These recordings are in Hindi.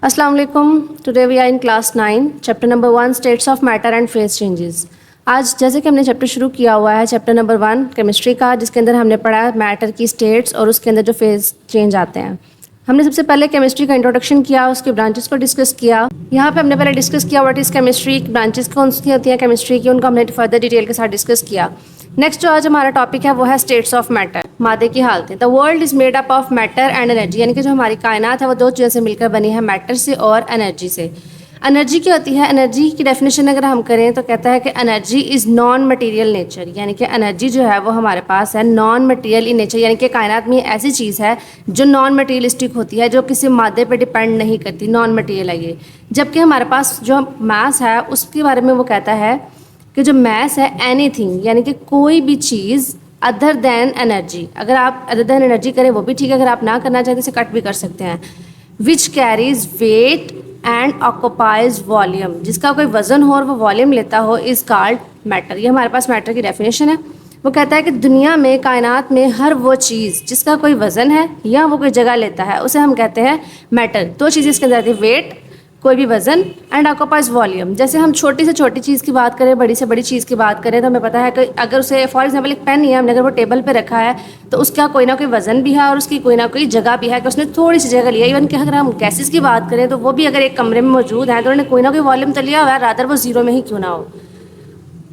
अस्सलाम वालेकुम। Today we are in class 9 chapter number 1 states of matter and phase changes. आज जैसे कि हमने चैप्टर शुरू किया हुआ है चैप्टर नंबर 1 केमिस्ट्री का, जिसके अंदर हमने पढ़ा मैटर की स्टेट्स और उसके अंदर जो फेज चेंज आते हैं। हमने सबसे पहले केमिस्ट्री का इंट्रोडक्शन किया, उसके ब्रांचेस को डिस्कस किया। यहाँ पे हमने पहले डिस्कस किया व्हाट इज़ केमिस्ट्री, ब्रांचेस कौन सी होती हैं केमिस्ट्री की, उनको हमने फर्दर डिटेल के साथ डिस्कस किया। नेक्स्ट जो आज हमारा टॉपिक है वो है स्टेट्स ऑफ मैटर, मादे की हालतें। The world is made up of matter and energy, यानी कि जो हमारी कायनात है वो दो चीज़ों से मिलकर बनी है, मैटर से और एनर्जी से। एनर्जी क्या होती है? एनर्जी की डेफिनेशन अगर हम करें तो कहता है कि energy is non material nature, यानी कि एनर्जी जो है वो हमारे पास है नॉन मटेरियल इन नेचर, यानी कि कायनात में ऐसी चीज़ है जो नॉन मटेरियलिस्टिक होती है, जो किसी मादे पे डिपेंड नहीं करती, नॉन मटेरियल है ये। जबकि हमारे पास जो मास है उसके बारे में वो कहता है कि जो मैस है एनीथिंग, यानी कि कोई भी चीज़ अदर देन एनर्जी। अगर आप अदर देन एनर्जी करें वो भी ठीक है, अगर आप ना करना चाहते तो इसे कट भी कर सकते हैं। Which carries weight and occupies volume, जिसका कोई वजन हो और वो वॉल्यूम लेता हो, इज कॉल्ड मैटर। ये हमारे पास मैटर की डेफिनेशन है। वो कहता है कि दुनिया में, कायनात में हर वो चीज़ जिसका कोई वजन है या वो कोई जगह लेता है उसे हम कहते हैं मैटर। दो चीज़ें इसके अंदर आती है, वेट कोई भी वजन एंड ऑक्यूपाइज वॉल्यूम। जैसे हम छोटी से छोटी चीज़ की बात करें, बड़ी से बड़ी चीज़ की बात करें, तो हमें पता है कि अगर उसे फॉर एग्जांपल एक पेन ही है, हमने अगर वो टेबल पे रखा है तो उसका कोई ना कोई वजन भी है और उसकी कोई ना कोई जगह भी है कि उसने थोड़ी सी जगह लिया। इवन कि अगर हम गैसेस की बात करें तो वो भी अगर एक कमरे में मौजूद है तो उन्होंने कोई ना कोई वॉल्यूम तो लिया हुआ है, रादर वो जीरो में ही क्यों ना हो।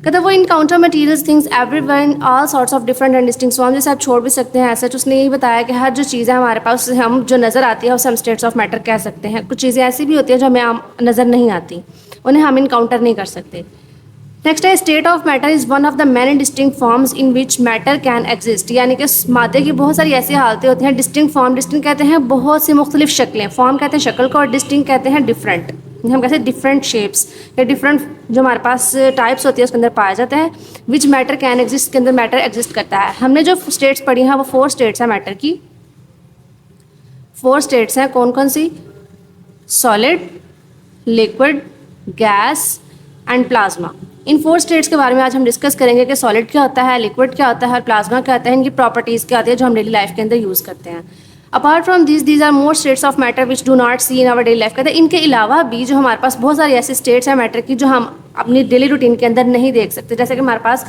कहते वो encounter materials things everywhere in all sorts of different and distinct form, जैसे आप छोड़ भी सकते हैं ऐसा। उसने यही बताया कि हर जो चीज़ है हमारे पास, उससे हम जो नज़र आती है उसे हम स्टेट्स ऑफ मैटर कह सकते हैं। कुछ चीज़ें ऐसी भी होती हैं जो हमें आम नज़र नहीं आती, उन्हें हम इनकाउंटर नहीं कर सकते। नेक्स्ट है state of matter is one of the many distinct forms in which matter can exist, यानी कि मादे की बहुत सारी ऐसी हालतें होती हैं। डिस्टिंक्ट फॉर्म, डिस्टिंक्ट कहते हैं बहुत सी मुख्तलिफ शक्लें, फॉर्म कहते हैं शक्ल को, और डिस्टिंक्ट कहते हैं डिफरेंट। हम कहते हैं डिफरेंट शेप्स या डिफरेंट जो हमारे पास टाइप्स होती है उसके अंदर पाया जाता है। विच मैटर कैन एग्जिस्ट, के अंदर मैटर एग्जिस्ट करता है। हमने जो स्टेट्स पढ़ी हैं वो 4 स्टेट्स हैं मैटर की। 4 स्टेट्स हैं, कौन कौन सी? Solid, liquid, gas and plasma. इन 4 स्टेट्स के बारे में आज हम डिस्कस करेंगे कि सॉलिड क्या होता है, लिक्विड क्या होता है और प्लाज्मा क्या होता है, इनकी प्रॉपर्टीज़ क्या होती है जो हम डेली लाइफ के अंदर यूज़ करते हैं। Apart from these are more states of matter which do not see in our daily life. कहते हैं इनके अलावा भी जो हमारे पास बहुत सारी ऐसी स्टेट्स हैं मैटर की जो हम अपनी डेली रूटीन के अंदर नहीं देख सकते। जैसे कि हमारे पास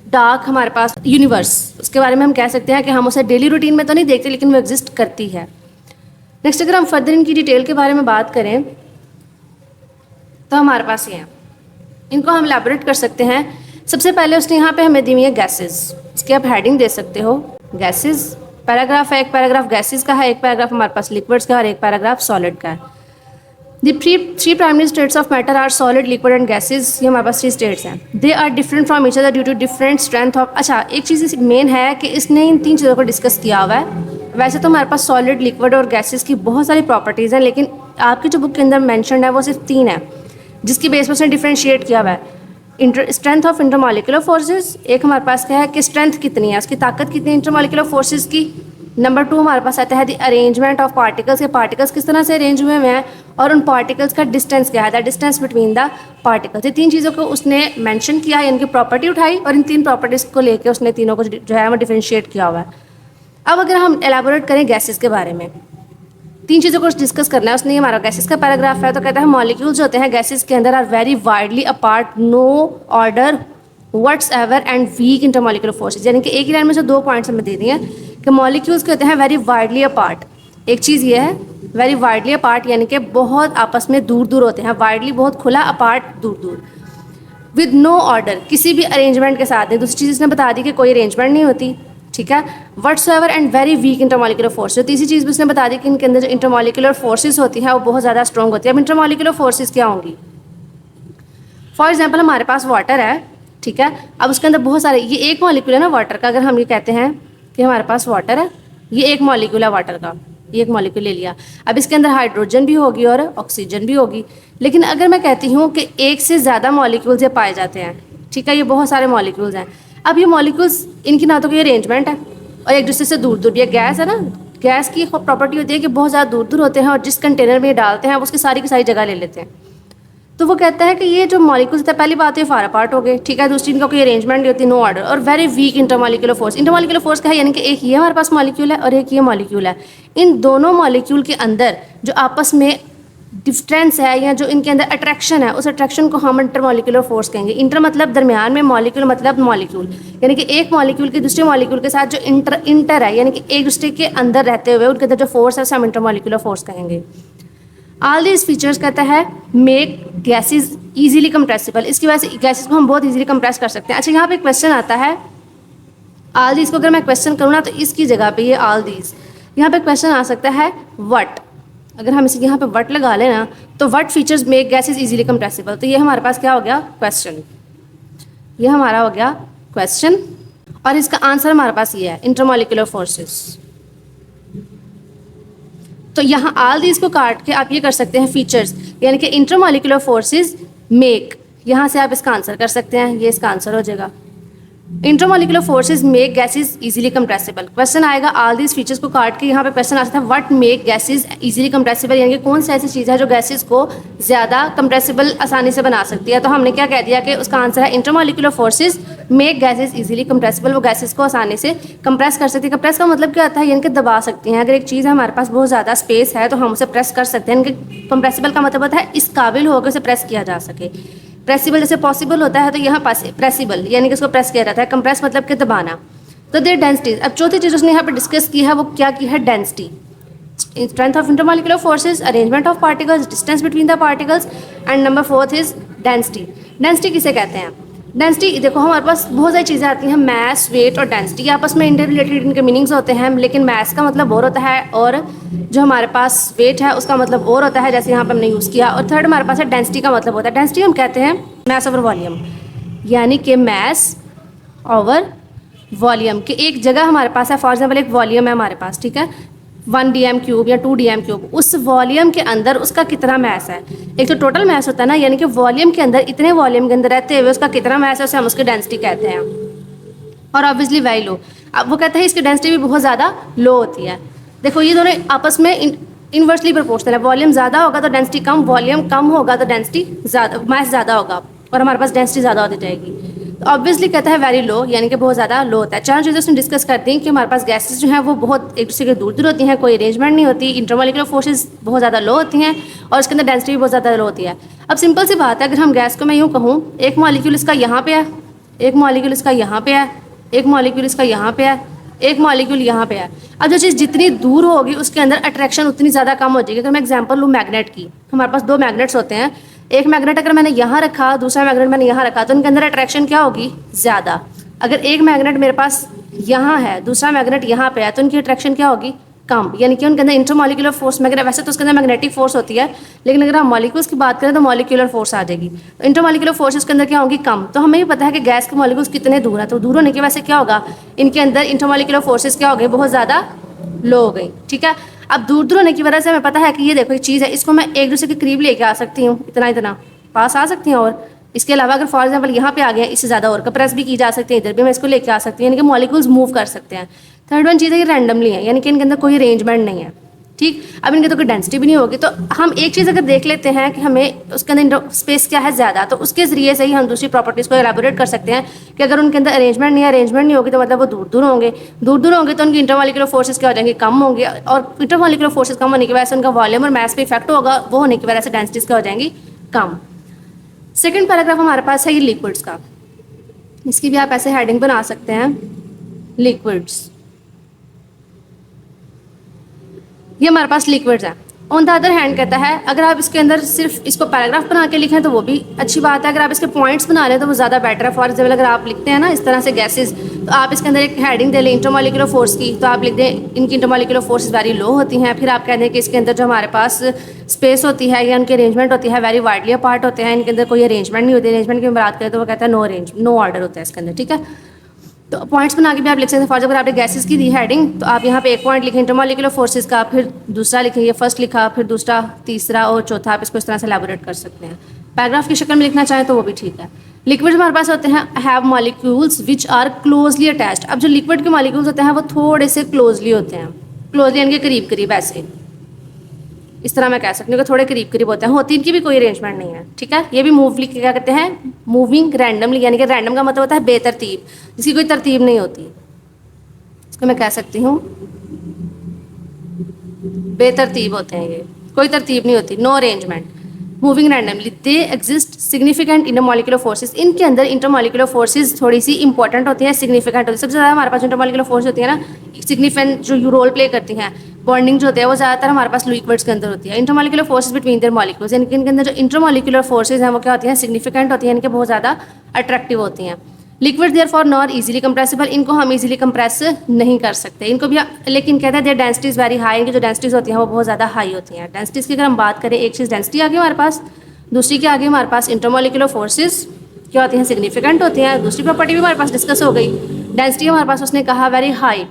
डार्क, हमारे पास यूनिवर्स, उसके बारे में हम कह सकते हैं कि हम उसे डेली रूटीन में तो नहीं देखते लेकिन वो एग्जिस्ट करती है। नेक्स्ट अगर हम फर्दर इनकी डिटेल के बारे में बात करें तो हमारे पास ये हैं, इनको हम एलैबोरेट कर सकते हैं। सबसे पहले उसने यहाँ पे हमें दी हुई है गैसेस, इसकी आप हेडिंग दे सकते हो गैसेस। पैराग्राफ है, एक पैराग्राफ गैसेस का है, एक पैराग्राफ हमारे पास लिक्विड्स का है और एक पैराग्राफ सॉलिड का है। The three primary states of matter are solid, liquid and gases. ये हमारे पास 3 स्टेट्स हैं। They are different from each other due to different strength of. अच्छा, एक चीज़ मेन है कि इसने इन 3 चीज़ों को डिस्कस किया हुआ है। वैसे तो हमारे पास सॉलिड, लिक्विड और गैसेस की बहुत सारी प्रॉपर्टीज़ हैं, लेकिन आपकी जो बुक के अंदर मैंशनड है वो सिर्फ 3 है, जिसकी बेस पर उसने डिफ्रेंशिएट किया हुआ है। स्ट्रेंथ ऑफ इंटरमॉलिक्यूलर फोर्सेस, एक हमारे पास क्या है कि स्ट्रेंथ कितनी है, उसकी ताकत कितनी है इंटरमॉलिक्यूलर फोर्सेस की। नंबर 2 हमारे पास आता है द अरेंजमेंट ऑफ पार्टिकल्स, के पार्टिकल्स किस तरह से अरेंज हुए हैं और उन पार्टिकल्स का डिस्टेंस क्या है, the distance between the particles. ये 3 चीज़ों को उसने मेंशन किया, इनकी प्रॉपर्टी उठाई और इन 3 प्रॉपर्टीज़ को लेकर उसने तीनों को जो है वो डिफ्रेंशिएट किया हुआ है। अब अगर हम एलैबोरेट करें गैसेस के बारे में, 3 चीज़ों को डिस्कस करना है उसने। हमारा गैसेस का पैराग्राफ है तो कहता है मॉलिक्यूल्स होते हैं गैसेस के अंदर are very widely apart, no order whatsoever and weak intermolecular forces, यानी कि एक ही लाइन में से 2 पॉइंट्स हमें दे दिए हैं कि मॉलिक्यूल्स के होते हैं वेरी वाइडली अपार्ट। एक चीज़ ये है वेरी वाइडली अपार्ट, यानी कि बहुत आपस में दूर दूर होते हैं, वाइडली बहुत खुला, अपार्ट दूर दूर, विद नो ऑर्डर किसी भी अरेंजमेंट के साथ नहीं। दूसरी चीज़ इसने बता दी कि कोई अरेंजमेंट नहीं होती, ठीक है। Whatsoever and very weak intermolecular force. जो तीसरी चीज़ भी उसने बता दी कि इनके अंदर जो इंटरमॉलिक्यूलर फोर्सेस होती हैं वो बहुत ज़्यादा स्ट्रॉन्ग होती है। अब इंटरमॉलिक्यूलर फोर्सेस क्या होंगी? फॉर एग्जांपल हमारे पास वाटर है, ठीक है। अब उसके अंदर बहुत सारे, ये एक मॉलिक्यूल है ना वाटर का, अगर हम ये कहते हैं कि हमारे पास वाटर है, ये एक मॉलिक्यूल है वाटर का, ये एक मॉलिक्यूल ले लिया। अब इसके अंदर हाइड्रोजन भी होगी और ऑक्सीजन भी होगी। लेकिन अगर मैं कहती हूँ कि एक से ज़्यादा मॉलिक्यूल्स ये पाए जाते हैं, ठीक है, ये बहुत सारे मॉलिक्यूल्स हैं। अब ये मॉलिक्यूल्स, इनकी ना तो कोई अरेंजमेंट है और एक दूसरे से दूर दूर, ये गैस है ना, गैस की प्रॉपर्टी होती है कि बहुत ज़्यादा दूर दूर होते हैं और जिस कंटेनर में ये डालते हैं वो उसकी सारी की सारी जगह ले लेते हैं। तो वो कहता है कि ये जो मॉलिक्यूल्स थे, पहली बात है फार अपार्ट हो गए, ठीक है। दूसरी इनका कोई अरेंजमेंट नहीं होती, नो ऑर्डर, और very weak intermolecular force. Intermolecular force का है यानी कि एक ये हमारे पास मॉलिक्यूल है और एक ये मॉलिक्यूल है। इन दोनों मॉलिक्यूल के अंदर जो आपस में डिफरेंस है या जो इनके अंदर अट्रैक्शन है, उस अट्रैक्शन को हम इंटरमॉलिक्यूलर फोर्स कहेंगे। इंटर मतलब दरमियान में, मॉलिक्यूल मतलब मॉलिक्यूल, यानी कि एक मॉलिक्यूल के दूसरे मॉलिक्यूल के साथ जो इंटर है, यानी कि एक दूसरे के अंदर रहते हुए उनके अंदर जो फोर्स है उसे हम इंटरमॉलिक्यूलर फोर्स कहेंगे। ऑल दीज फीचर्स कहता है मेक गैसेज ईजिली कंप्रेसिबल, इसकी वजह से गैसेज को हम बहुत ईजिली कंप्रेस कर सकते हैं। अच्छा, यहाँ पे एक क्वेश्चन आता है, ऑल दीज को अगर मैं क्वेश्चन करूँ ना तो इसकी जगह पे ये ऑल दीज, यहाँ पे क्वेश्चन आ सकता है व्हाट, अगर हम इसे यहाँ पे व्हाट लगा लेना तो what features make gases easily compressible, तो ये हमारे पास क्या हो गया क्वेश्चन, ये हमारा हो गया क्वेश्चन, और इसका आंसर हमारे पास ये है इंटरमॉलिक्यूलर फोर्सेस। तो यहाँ ऑल दीज को काट के आप ये कर सकते हैं फीचर्स, यानी कि इंटरमॉलिक्यूलर फोर्सेस मेक, यहाँ से आप इसका आंसर कर सकते हैं, ये इसका आंसर हो जाएगा। Intermolecular forces make gases easily compressible, question आएगा ऑल दीज फीचर्स को काट के यहाँ पे क्वेश्चन आ सकता है what make gases easily compressible, यानी कि कौन सी ऐसी चीज़ है जो गैसेज को ज़्यादा कंप्रेसिबल आसानी से बना सकती है। तो हमने क्या कह दिया कि उसका आंसर है intermolecular forces make gases easily compressible, वो गैसेज को आसानी से कंप्रेस कर सकती है। कंप्रेस का मतलब क्या होता है, यानी कि दबा सकती हैं। अगर एक चीज़ हमारे पास बहुत ज़्यादा स्पेस है तो हम उसे प्रेस कर सकते हैं, यानी कंप्रेसिबल का मतलब होता है इस काबिल होकर उसे प्रेस किया जा सके। प्रेसिबल जैसे पॉसिबल होता है तो यहाँ पास प्रेसिबल यानी कि उसको प्रेस किया जाता है, कंप्रेस मतलब कि दबाना। तो देयर डेंसिटी, अब चौथी चीज़ उसने यहाँ पर डिस्कस की है वो क्या की है, density, strength of intermolecular forces, arrangement of particles, distance between the particles, and number fourth is density. Density किसे कहते हैं, डेंसिटी देखो हमारे पास बहुत सारी चीज़ें आती हैं, मैस, वेट और डेंसिटी, आपस में इंटर रिलेटेड इनके मीनिंग्स होते हैं, लेकिन मैस का मतलब और होता है और जो हमारे पास वेट है उसका मतलब और होता है, जैसे यहाँ पर हमने यूज़ किया। और थर्ड हमारे पास है डेंसिटी का मतलब होता है, डेंसिटी हम कहते हैं मैस ओवर वॉल्यूम, यानी कि मैस ओवर वॉल्यूम कि एक जगह हमारे पास है, फॉर एग्जाम्पल एक वॉल्यूम है हमारे पास, ठीक है 1 dm³ या 2 dm³, उस वॉल्यूम के अंदर उसका कितना मैस है। एक तो टोटल मैस होता है ना, यानी कि वॉल्यूम के अंदर, इतने वॉल्यूम के अंदर रहते हुए उसका कितना मैस है, उसे हम उसकी डेंसिटी कहते हैं। और ऑब्वियसली वेरी लो, अब वो कहते हैं इसकी डेंसिटी भी बहुत ज़्यादा लो होती है। देखो ये दोनों आपस में इन्वर्सली प्रोपोर्शनल है, वॉल्यूम ज़्यादा होगा तो डेंसिटी कम, वॉल्यूम कम होगा तो डेंसिटी ज़्यादा, मैस ज़्यादा होगा और हमारे पास डेंसिटी ज़्यादा होती जाएगी। तो ऑब्वियसली कहता है वेरी लो, यानी कि बहुत ज़्यादा लो होता है। चार चीज़ें उसने डिस्कस करती हैं कि हमारे पास गैसेस जो हैं वो बहुत एक दूसरे के दूर दूर होती हैं, कोई अरेंजमेंट नहीं होती, इंटरमॉलिक्यूलर फोर्सेस बहुत ज़्यादा लो होती हैं और उसके अंदर डेंसिटी भी बहुत ज़्यादा लो होती है। अब सिंपल सी बात है, अगर हम गैस को मैं यूँ कहूँ, एक मॉलिक्यूल इसका यहाँ पे है, एक मॉलिक्यूल इसका यहाँ पे है, एक मॉलिक्यूल इसका यहाँ पे है, एक मॉलिक्यूल यहाँ पे है। अब जो चीज़ जितनी दूर होगी उसके अंदर अट्रैक्शन उतनी ज़्यादा कम हो जाएगी। अगर मैं एग्जांपल लूँ मैग्नेट की, हमारे पास दो मैग्नेट्स होते हैं, एक मैग्नेट अगर मैंने यहाँ रखा, दूसरा मैग्नेट मैंने यहाँ रखा, तो उनके अंदर अट्रैक्शन क्या होगी, ज़्यादा। अगर एक मैग्नेट मेरे पास यहाँ है, दूसरा मैग्नेट यहाँ पे है, तो उनकी अट्रैक्शन क्या होगी, कम, यानी कि उनके अंदर इंटरमॉलिक्यूलर फोर्स में, अगर वैसे तो उसके अंदर मैग्नेटिक फोर्स होती है, लेकिन अगर हम मॉलिक्यूल्स की बात करें तो मॉलिक्यूलर फोर्स आ जाएगी। तो इंटरमॉलिक्यूलर फोर्सेस के अंदर क्या होगी, कम। तो हमें भी पता है कि गैस के मॉलिक्यूल्स कितने दूर है, तो दूर होने की वजह से क्या होगा, इनके अंदर इंटरमॉलिक्यूलर फोर्सेस क्या हो गए, बहुत ज़्यादा लो हो गई। ठीक है, अब दूर दूर होने की वजह से हमें पता है कि ये देखो एक चीज़ है, इसको मैं एक दूसरे के करीब लेके आ सकती हूँ, इतना इतना पास आ सकती हैं। और इसके अलावा अगर फॉर एग्जांपल यहाँ पे आ गया, इससे ज़्यादा और कंप्रेस भी की जा सकती है, इधर भी मैं इसको लेके आ सकती हूँ, यानी कि मॉलिक्यूल्स मूव कर सकते हैं। थर्ड वन चीज़ है ये रैंडमली है, यानी कि इनके अंदर कोई अरेंजमेंट नहीं है। ठीक, अब इनके तो कोई डेंसिटी भी नहीं होगी। तो हम एक चीज़ अगर देख लेते हैं कि हमें उसके अंदर स्पेस क्या है ज़्यादा, तो उसके ज़रिए से ही हम दूसरी प्रॉपर्टीज़ को एलैबोरेट कर सकते हैं कि अगर उनके अंदर अरेंजमेंट नहीं होगी तो मतलब वो दूर दूर होंगे, तो उनकी इंटरमॉलिक्यूलर फोर्सेस क्या हो जाएंगे, कम होंगे, और इंटरमॉलिक्यूलर फोर्सेस कम होने की वजह से उनका वॉल्यूम और मैस पे इफेक्ट होगा, वो होने की वजह से डेंसिटीज़ क्या हो जाएंगी, कम। सेकेंड पैराग्राफ हमारे पास है ये लिक्विड्स का, इसकी भी आप ऐसे हेडिंग बना सकते हैं, लिक्विड्स। ये हमारे पास लिक्विड्स है। ऑन द अदर हैंड कहता है अगर आप इसके अंदर सिर्फ इसको पैराग्राफ बना के लिखें तो वो भी अच्छी बात है, अगर आप इसके पॉइंट्स बना लें तो वो ज़्यादा बेटर है। फॉर एग्जाम्पल अगर आप लिखते हैं ना इस तरह से गैसेज, तो आप इसके अंदर एक हेडिंग दे लें इंटरमॉलिक्यूलर फोर्स की, तो आप लिख दें इनकी इंटरमॉलिक्यूलर फोर्स वेरी लो होती हैं। फिर आप कह दें कि इसके अंदर जो हमारे पास स्पेस होती है या उनकी अरेंजमेंट होती है वेरी वाइडली अपार्ट होते हैं, इनके अंदर कोई अरेंजमेंट नहीं होती। अरेंजमेंट की बात करें तो वो कहता है नो ऑर्डर होता है इसके अंदर। ठीक है, तो पॉइंट्स बना के भी आप लिख सकते हैं। फॉर एग्जाम्पल आपने गैसेस की दी हेडिंग, तो आप यहाँ पे एक पॉइंट लिखें इंटरमॉलिक्यूलर फोर्सेस का, फिर दूसरा लिखेंगे, फर्स्ट लिखा, फिर दूसरा, तीसरा और चौथा, आप इसको इस तरह से एलैबोरेट कर सकते हैं। पैराग्राफ की शक्ल में लिखना चाहें तो वो भी ठीक है। लिक्विड्स हमारे पास होते हैं have molecules which are closely attached. अब जो लिक्विड के मॉलिक्यूल्स होते हैं वो थोड़े से क्लोजली होते हैं, क्लोजली यानी कि करीब करीब, ऐसे इस तरह मैं कह सकती हूँ कि थोड़े करीब करीब होते हैं, होती इनकी भी कोई अरेंजमेंट नहीं है। ठीक है, ये भी मूवली क्या कहते हैं, मूविंग रैंडमली, यानी कि रैंडम का मतलब होता है बेतरतीब, जिसकी कोई तरतीब नहीं होती, इसको मैं कह सकती हूँ बेतरतीब होते हैं ये। कोई तरतीब नहीं होती, no arrangement, moving randomly, they exist significant intermolecular forces, इनके अंदर इंटरमॉलिक्यूलर फोर्सेस थोड़ी सी इंपॉर्टेंट होती हैं, सिग्निफिकेंट होती है। सबसे ज़्यादा हमारे पास इंटरमॉलिक्यूलर फोर्स होती है ना, सिग्निफिकेंट जो रोल प्ले करती हैं, बॉन्डिंग जो होती है वो ज़्यादातर हमारे पास लिक्विड्स के अंदर होती है। Intermolecular forces between their molecules, यानी कि इनके अंदर जो इंटरमॉलिक्यूलर फोर्सेस हैं वो क्या होती हैं, सिग्निफिकेंट होती हैं, इनके बहुत ज़्यादा अट्रैक्टिव होती हैं। Liquid therefore not easily compressible, इनको हम इजीली कंप्रेस नहीं कर सकते इनको भी, लेकिन कहते हैं देयर डेंसिटीज वेरी हाई, इनकी जो डेंसिटीज होती हैं वो बहुत ज़्यादा हाई होती हैं। डेंसिटीज की अगर हम बात करें, एक चीज़ डेंसिटी आ गई हमारे पास, दूसरी के आगे हमारे पास इंटरमॉलिक्यूलर फोर्सेस क्या होती हैं, सिग्निफिकेंट होती हैं। दूसरी प्रॉपर्टी भी हमारे पास डिस्कस हो गई, डेंसिटी हमारे पास उसने कहा very high,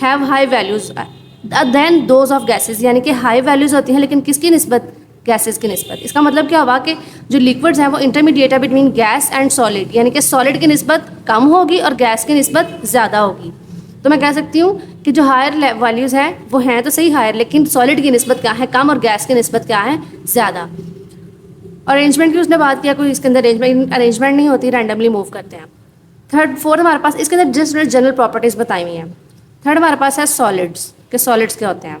have high values than those of gases, यानी कि हाई वैल्यूज होती हैं लेकिन किसकी निस्बत, गैसेज की निस्बत। इसका मतलब क्या हुआ कि जो लिक्विड्स हैं वो इंटरमीडिएट है बिटवीन गैस एंड सॉलिड, यानी कि सॉलिड की निस्बत कम होगी और गैस की निस्बत ज़्यादा होगी। तो मैं कह सकती हूँ कि जो हायर वैल्यूज़ हैं वो हैं तो सही हायर, लेकिन सॉलिड की निस्बत क्या है, कम, और गैस की निस्बत क्या है, ज़्यादा। अरेंजमेंट की उसने बात किया, कोई इसके अंदर अरेंजमेंट नहीं होती, रैंडमली मूव करते हैं। थर्ड फोर्थ हमारे पास इसके अंदर जस्ट जनरल प्रॉपर्टीज़ बताई हुई हैं। थर्ड हमारे पास है सॉलिड्स, के सॉलिड्स क्या होते हैं।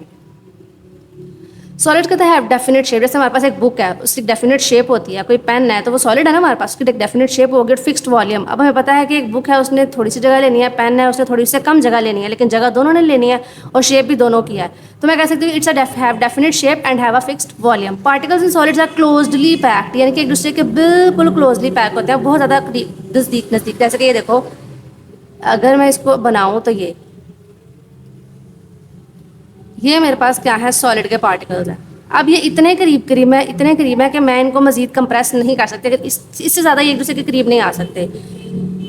सॉलिड कहते हैं डेफिनेट शेप, जैसे हमारे पास एक बुक है उसकी डेफिनेट शेप होती है, कोई पेन है तो वो सॉलिड है ना हमारे पास, उसकी एक डेफिनेट शेप होगी, फिक्स्ड वॉल्यूम। अब हमें पता है कि एक बुक है उसने थोड़ी सी जगह लेनी है, पेन है उसने थोड़ी सी कम जगह लेनी है, लेकिन जगह दोनों ने लेनी है और शेप भी दोनों की है। तो मैं कह सकती हूँ it's have definite shape and have a fixed volume. Particles in solids are closely packed, यानी कि एक दूसरे के बिल्कुल क्लोजली पैक होते हैं, बहुत ज़्यादा नज़दीक। जैसे कि ये देखो, अगर मैं इसको बनाऊँ तो ये मेरे पास क्या है, सॉलिड के पार्टिकल्स हैं। अब ये इतने करीब है कि मैं इनको मजीद कंप्रेस नहीं कर सकते, इससे ज़्यादा एक दूसरे के करीब नहीं आ सकते।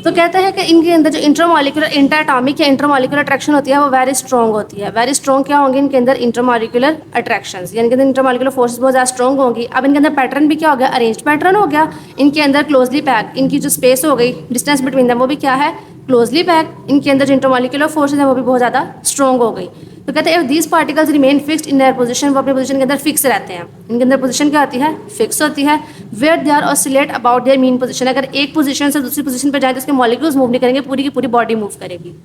तो कहते हैं कि इनके अंदर जो इंटरमॉलिक्यूलर इंटरएटॉमिक या इंटरमॉलिक्यूलर अट्रैक्शन होती है वो वेरी स्ट्रॉन्ग होती है। वेरी स्ट्रॉन्ग क्या होंगी इनके अंदर, इंटरमॉलिक्यूलर अट्रैक्शंस, यानी कि इंटरमॉलिक्यूलर फोर्सेस बहुत ज़्यादा स्ट्रॉन्ग होंगी। अब इनके अंदर पैटर्न भी क्या हो गया, अरेंज पैटर्न हो गया। इनके अंदर क्लोजली पैक, इनकी जो स्पेस हो गई, डिस्टेंस बिटवीन दैम वो भी क्या है, क्लोजली पैक। इनके अंदर जो इंटरमॉलिक्यूलर फोर्सेस हैं वो भी बहुत ज़्यादा स्ट्रॉन्ग हो गई। तो कहते हैं if these particles remain fixed in their position, वो अपने पोजीशन के अंदर फिक्स रहते हैं। इनके अंदर पोजीशन क्या होती है, फिक्स होती है। Where they are oscillate about their mean position, अगर एक पोजीशन से दूसरी पोजीशन पर जाए तो उसके मॉलिक्यूल्स मूव नहीं करेंगे, पूरी की पूरी बॉडी मूव करेगी।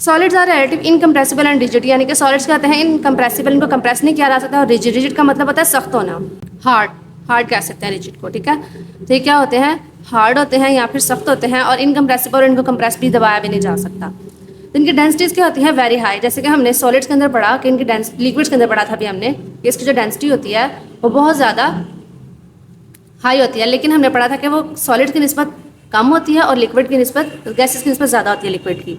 Solids are relative incompressible and rigid, यानी कि सॉलिड्स कहते हैं इनकम्प्रेसिबल, इनको कंप्रेस नहीं किया जा सकता। और रिजिड, रिजिड का मतलब होता है सख्त होना, हार्ड कह सकते हैं रिजिड को, ठीक है। तो ये क्या होते हैं, हार्ड होते हैं या फिर सख्त होते हैं। और इनकम्प्रेसिबल, इनको कंप्रेस भी दबाया भी नहीं जा सकता। तो इनकी डेंसिटीज़ क्या होती है, वेरी हाई। जैसे कि हमने सॉलिड्स के अंदर पढ़ा कि इनकी लिक्विड्स के अंदर पढ़ा था अभी हमने कि इसकी जो डेंसिटी होती है वो बहुत ज़्यादा हाई होती है, लेकिन हमने पढ़ा था कि वो सॉलिड की निस्बत कम होती है और लिक्विड की निस्बत, गैसेस की निस्बत ज़्यादा होती है लिक्विड की।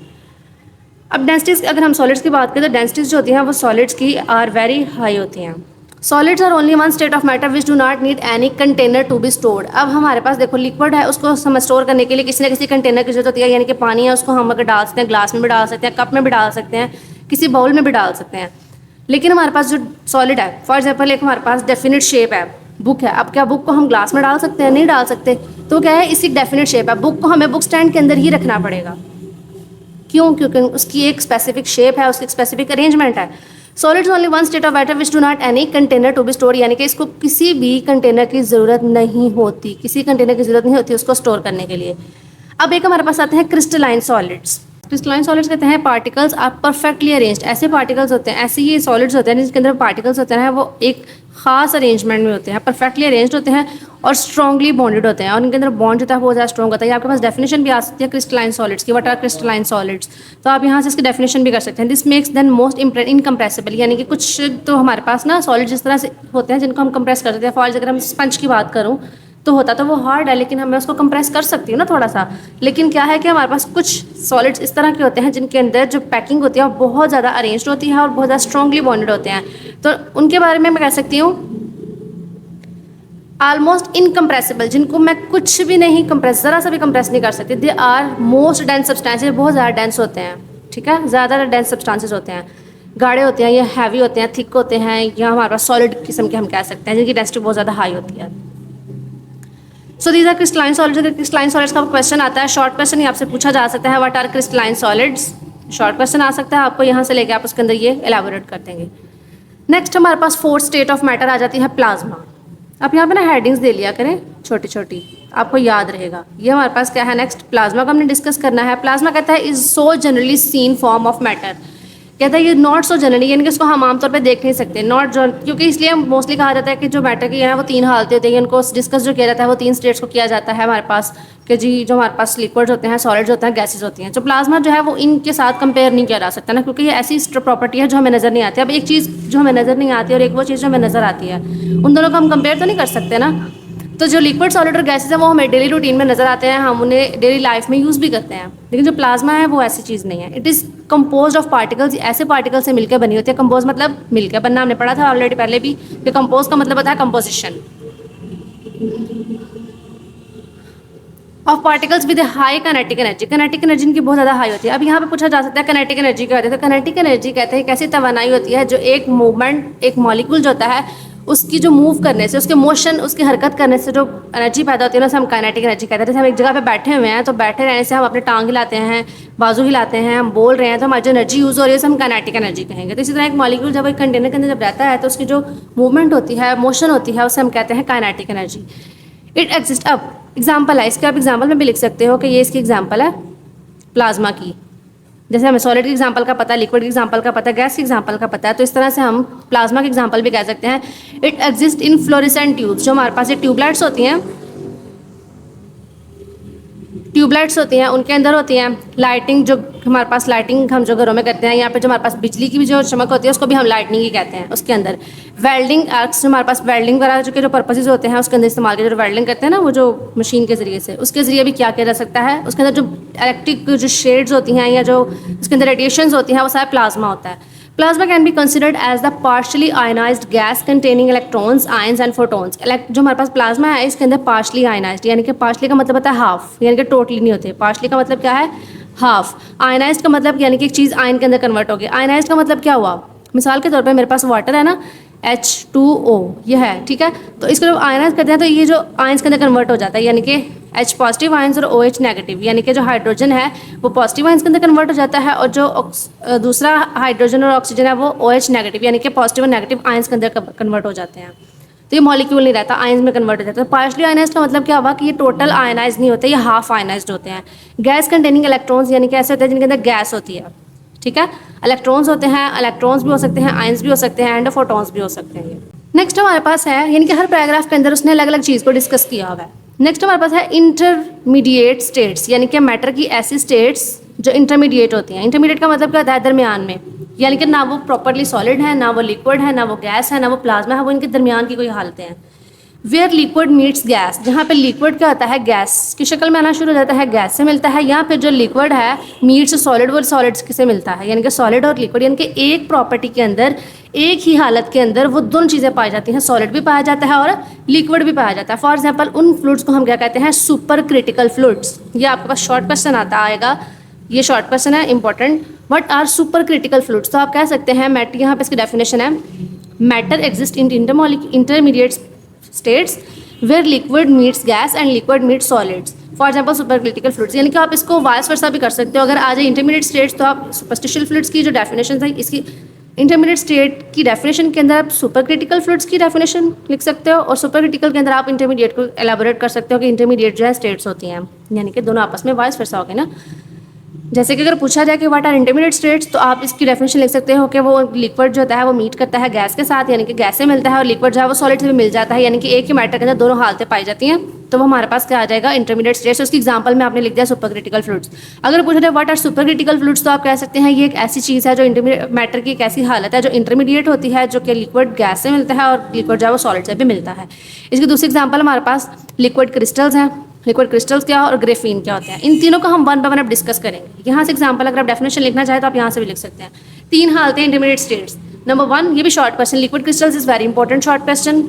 अब डेंसिटीज़, अगर हम सॉलिड्स की बात करें तो डेंसिटीज़ जो होती हैं वो सॉलिड्स की आर वेरी हाई होती हैं। Solids are only one state of matter which do not need any container to be stored. अब हमारे पास देखो लिक्विड है, उसको हम स्टोर करने के लिए किसी न किसी कंटेनर की जरूरत होती है, यानी कि पानी है उसको हम अगर डाल सकते हैं, ग्लास में भी डाल सकते हैं, कप में भी डाल सकते हैं, किसी बाउल में भी डाल सकते हैं। लेकिन हमारे पास जो सॉलिड है, फॉर एग्जाम्पल एक हमारे पास डेफिनेट शेप है, बुक है। अब क्या बुक को हम ग्लास में डाल सकते हैं, नहीं डाल सकते। तो क्या है, इसी डेफिनेट शेप है, बुक को हमें बुक स्टैंड के अंदर ही रखना पड़ेगा। क्यों, क्योंकि उसकी एक स्पेसिफिक शेप है, उसकी स्पेसिफिक अरेंजमेंट है। Solids only one state of matter which do not any container to be store, यानी कि इसको किसी भी कंटेनर की ज़रूरत नहीं होती, किसी कंटेनर की ज़रूरत नहीं होती उसको स्टोर करने के लिए। अब एक हमारे पास आते हैं क्रिस्टलाइन सॉलिड्स। क्रिस्टलाइन सॉलिड्स कहते हैं पार्टिकल्स आर परफेक्टली अरेंज्ड, ऐसे पार्टिकल्स होते हैं, ऐसे ये सॉलिड्स होते हैं जिसके अंदर पार्टिकल्स होते हैं वो एक खास अरेंजमेंट में होते हैं, परफेक्टली अरेंज्ड होते हैं और स्ट्रॉन्गली बॉन्डेड होते हैं, और इनके अंदर बॉन्ड होता है बहुत ज़्यादा स्ट्रॉन्ग होता है। आपके पास डेफिनेशन भी आ सकती है क्रिस्टलाइन सॉलिड्स की, व्हाट आर क्रिस्टलाइन सॉलिड्स, तो आप यहाँ से इसकी डेफिनेशन भी कर सकते हैं। This makes then most incompressible, यानी कि कुछ तो हमारे पास ना सॉलिड जिस तरह से होते हैं जिनको हम कंप्रेस कर सकते हैं। फॉर अगर हम स्पंज की बात करूँ तो होता तो वो हार्ड है, लेकिन मैं उसको कंप्रेस कर सकती हूँ ना थोड़ा सा। लेकिन क्या है कि हमारे पास कुछ सॉलिड्स इस तरह के होते हैं जिनके अंदर जो पैकिंग होती है वो बहुत ज़्यादा अरेंज्ड होती है और बहुत ज़्यादा स्ट्रॉन्गली बॉन्डेड होते हैं। तो उनके बारे में मैं कह सकती हूँ ऑलमोस्ट इनकम्प्रेसिबल, जिनको मैं कुछ भी नहीं कंप्रेस, ज़रा सा भी कंप्रेस नहीं कर सकती। They are most dense substances, बहुत ज़्यादा डेंस होते हैं, ठीक है, ज़्यादा डेंस सब्सटेंसेस होते हैं, गाढ़े होते हैं, ये हैवी होते हैं, थिक होते हैं, या हमारे पास सॉलिड किस्म के हम कह सकते हैं जिनकी डेंसिटी बहुत ज़्यादा हाई होती है। So these are crystalline solids. अगर क्रिस्टलाइन सॉलिड्स का क्वेश्चन आता है, शॉर्ट क्वेश्चन ही आपसे पूछा जा सकता है, what are crystalline solids, short question आ सकता है आपको, यहाँ से लेके आप उसके अंदर ये एलैबोरेट कर देंगे। नेक्स्ट हमारे पास फोर्थ स्टेट ऑफ मैटर आ जाती है प्लाज्मा। आप यहाँ पे ना हेडिंग्स दे लिया करें छोटी छोटी, आपको याद रहेगा। ये हमारे पास क्या है, नेक्स्ट प्लाज्मा का हमने डिस्कस करना है। प्लाज्मा कहता है is so generally seen form of matter, कहता है ये नॉट सो जनरली, यानी कि उसको हम आमतौर पे देख नहीं सकते, नॉट क्योंकि इसलिए मोस्टली कहा जाता है कि जो मैटर की है वो 3 हालतें होती हैं, उनको डिस्कस जो किया जाता है वो 3 स्टेट्स को किया जाता है हमारे पास, कि जी जो हमारे पास लिक्विड्स होते हैं, सॉलिड्स होते हैं, गैसेज होती हैं। जो प्लाज्मा जो है वो इनके साथ कंपेयर नहीं किया जा सकता ना, क्योंकि ये ऐसी प्रॉपर्टी है जो हमें नज़र नहीं आती। अब एक चीज़ जो हमें नज़र नहीं आती और एक वो चीज़ जो हमें नज़र आती है, उन दोनों को हम कंपेयर तो नहीं कर सकते ना। तो जो लिक्विड, सॉलिड और गैसेज है वो हमें डेली रूटीन में नज़र आते हैं, हम उन्हें डेली लाइफ में यूज़ भी करते हैं। लेकिन जो प्लाज्मा है वो ऐसी चीज़ नहीं है। It is compose of particles, ऐसे पार्टिकल से मिलकर बनी होती है। कंपोज मतलब मिलकर बनना, हमने पढ़ा था ऑलरेडी पहले भी कि कंपोज का मतलब होता है composition of particles with high kinetic energy. Kinetic energy इनकी बहुत ज़्यादा हाई होती है। अब यहाँ पे पूछा जा सकता है काइनेटिक एनर्जी क्या होती है। तो काइनेटिक एनर्जी कहते हैं एक ऐसी तवानाई होती है जो एक मूवमेंट, एक मॉलिक्यूल जो होता है उसकी जो मूव करने से, उसके मोशन, उसकी हरकत करने से जो एनर्जी पैदा होती है ना, उसे हम काइनेटिक एनर्जी कहते हैं। जैसे हम एक जगह पे बैठे हुए हैं तो बैठे रहने से हम अपने टांग हिलाते हैं, बाजू हिलाते हैं, हम बोल रहे हैं, तो हमारी जो एनर्जी यूज़ हो रही है उसे हम काइनेटिक एनर्जी कहेंगे। तो इसी तरह एक मॉलिक्यूल जब एक कंटेनर के अंदर जब रहता है तो उसकी जो मूवमेंट होती है, मोशन होती है, उसे हम कहते हैं काइनेटिक एनर्जी। It exist. अब एग्जाम्पल है इसके, आप एग्जाम्पल में भी लिख सकते हो कि ये इसकी एग्जाम्पल है प्लाज्मा की। जैसे हमें सॉलिड के एग्जाम्पल का पता है, लिक्विड के एग्जाम्पल का पता है, गैस के एग्जाम्पल का पता है, तो इस तरह से हम प्लाज्मा के एग्जाम्पल भी कह सकते हैं। It exist in fluorescent tubes. जो हमारे पास ये ट्यूबलाइट्स होती हैं, उनके अंदर होती हैं लाइटिंग। जो हमारे पास लाइटिंग हम जो घरों में करते हैं, यहाँ पे जो हमारे पास बिजली की भी जो चमक होती है उसको भी हम लाइटनिंग ही कहते हैं। उसके अंदर वेल्डिंग आर्क्स, जो हमारे पास वेल्डिंग वगैरह जो पर्पसेस होते हैं उसके अंदर इस्तेमाल किया, जो वेल्डिंग करते हैं ना वो जो मशीन के ज़रिए से, उसके ज़रिए भी क्या किया जा सकता है। उसके अंदर जो इलेक्ट्रिक जो शेड्स होती हैं या जो उसके अंदर रेडिएशंस होती हैं वो सारा प्लाज्मा होता है। Plasma can be considered as the partially ionized gas containing electrons, ions and photons. जो हमारे पास प्लाज्मा है इसके अंदर partially ionized, यानी कि partially का मतलब होता है हाफ, यानी कि टोटली नहीं होते। partially का मतलब क्या है, हाफ। ionized का मतलब यानी कि एक चीज़ आयन के अंदर कन्वर्ट हो गई। ionized का मतलब क्या हुआ, मिसाल के तौर पे मेरे पास वाटर है ना, H2O ये है, ठीक है। तो इसको जब आयनाइज करते हैं तो ये जो आयंस के अंदर कन्वर्ट हो जाता है, यानी कि H पॉजिटिव आयंस और OH नेगेटिव, यानी कि जो हाइड्रोजन है वो पॉजिटिव आयंस के अंदर कन्वर्ट हो जाता है, और जो दूसरा हाइड्रोजन और ऑक्सीजन है वो OH नेगेटिव, यानी कि पॉजिटिव और नेगेटिव आयंस के अंदर कन्वर्ट हो जाते हैं। तो ये मॉलिक्यूल नहीं रहता, आयंस में कन्वर्ट हो जाता है। तो पार्शली आयनाइज्ड का मतलब क्या हुआ कि ये टोटल आयनाइज नहीं होते, ये हाफ आयनाइज्ड होते हैं। गैस कंटेनिंग इलेक्ट्रॉन्स, यानी कि ऐसे होते हैं जिनके अंदर गैस होती है, ठीक है। इलेक्ट्रॉन्स होते हैं, इलेक्ट्रॉन्स भी हो सकते हैं, आयंस भी हो सकते हैं, एंड फोटॉन्स भी हो सकते हैं। नेक्स्ट हमारे पास है, यानी कि हर पैराग्राफ के अंदर उसने अलग अलग चीज़ को डिस्कस किया हुआ है। नेक्स्ट हमारे पास है इंटरमीडिएट स्टेट्स, यानी कि मैटर की ऐसी स्टेट्स जो इंटरमीडिएट होती हैं। इंटरमीडिएट का मतलब क्या होता है, दरमियान में, यानी कि ना वो प्रॉपरली सॉलिड है, ना वो लिक्विड है, ना वो गैस है, ना वो प्लाज्मा है, वो इनके दरमियान की कोई हालतें हैं। वेयर लिक्विड मीट्स गैस, जहाँ पे लिक्विड क्या होता है, गैस की शक्ल में आना शुरू हो जाता है, गैस से मिलता है। यहाँ पे जो लिक्विड है मीट्स सॉलिड, वो सॉलिड से मिलता है, यानी कि सॉलिड और लिक्विड, यानी कि एक प्रॉपर्टी के अंदर, एक ही हालत के अंदर वो दोनों चीज़ें पाई जाती हैं, सॉलिड भी पाया जाता है और लिक्विड भी पाया जाता है। फॉर एग्जाम्पल उन फ्लूइड्स को हम क्या कहते हैं, सुपर क्रिटिकल फ्लूइड्स। ये आपके पास शॉर्ट क्वेश्चन आता आएगा, ये शॉर्ट क्वेश्चन है important. What are super critical fluids, तो आप कह सकते हैं मैटर, यहाँ पे इसकी डेफिनेशन है, matter exist in intermediate states where liquid meets gas and liquid meets solids. For example super critical fluids, यानी कि आप इसको वाइस वर्सा भी कर सकते हो। अगर आ जाए इंटरमीडिएट स्टेट्स तो आप सुपरस्टिशियल फ्लूइड्स की जो डेफिनेशन है, इसकी इंटरमीडिएट स्टेट की डेफिनेशन के अंदर आप सुपर क्रिटिकल फ्लूइड्स की डेफिनेशन लिख सकते हो, और सुपर क्रिटिकल के अंदर आप इंटरमीडिएट को एलाबोरेट कर सकते हो कि इंटरमीडिएट जो है स्टेट्स होती हैं, यानी कि दोनों आपस में वाइस वर्सा हो गए ना। जैसे कि अगर पूछा जाए कि व्हाट आर इंटरमीडिएट स्टेट्स, तो आप इसकी डेफिनेशन लिख सकते हो कि वो लिक्विड जो होता है वो मीट करता है गैस के साथ, यानी कि गैस से मिलता है, और लिक्विड जो है वो सॉलिड से भी मिल जाता है, यानी कि एक ही मैटर के अंदर दोनों हालतें पाई जाती हैं। तो वो हमारे पास क्या आ जाएगा, इंटरमीडिएट स्टेट्स। उसकी एग्जांपल में आपने लिख दिया सुपर क्रिटिकल फ्लूइड्स। अगर पूछा जाए what are super critical fluids, तो आप कह सकते हैं ये एक ऐसी चीज़ है जो इंटरमीडिएट मैटर की एक ऐसी हालत है जो इंटरमीडिएट होती है, जो कि लिक्विड गैस से मिलता है और लिक्विड जो है वो सॉलिड से भी मिलता है। इसकी दूसरी एग्जाम्पल हमारे पास लिक्विड क्रिस्टल्स हैं। लिक्विड क्रिस्टल्स क्या और ग्रेफीन क्या होते हैं, इन तीनों को हम वन बाय वन अब डिस्कस करेंगे। यहाँ से एग्जांपल अगर आप डेफिनेशन लिखना चाहें तो आप यहाँ से भी लिख सकते हैं। 3 हालतें इंटरमीडिएट स्टेट्स। नंबर 1, ये भी short question, liquid crystals is very important short question.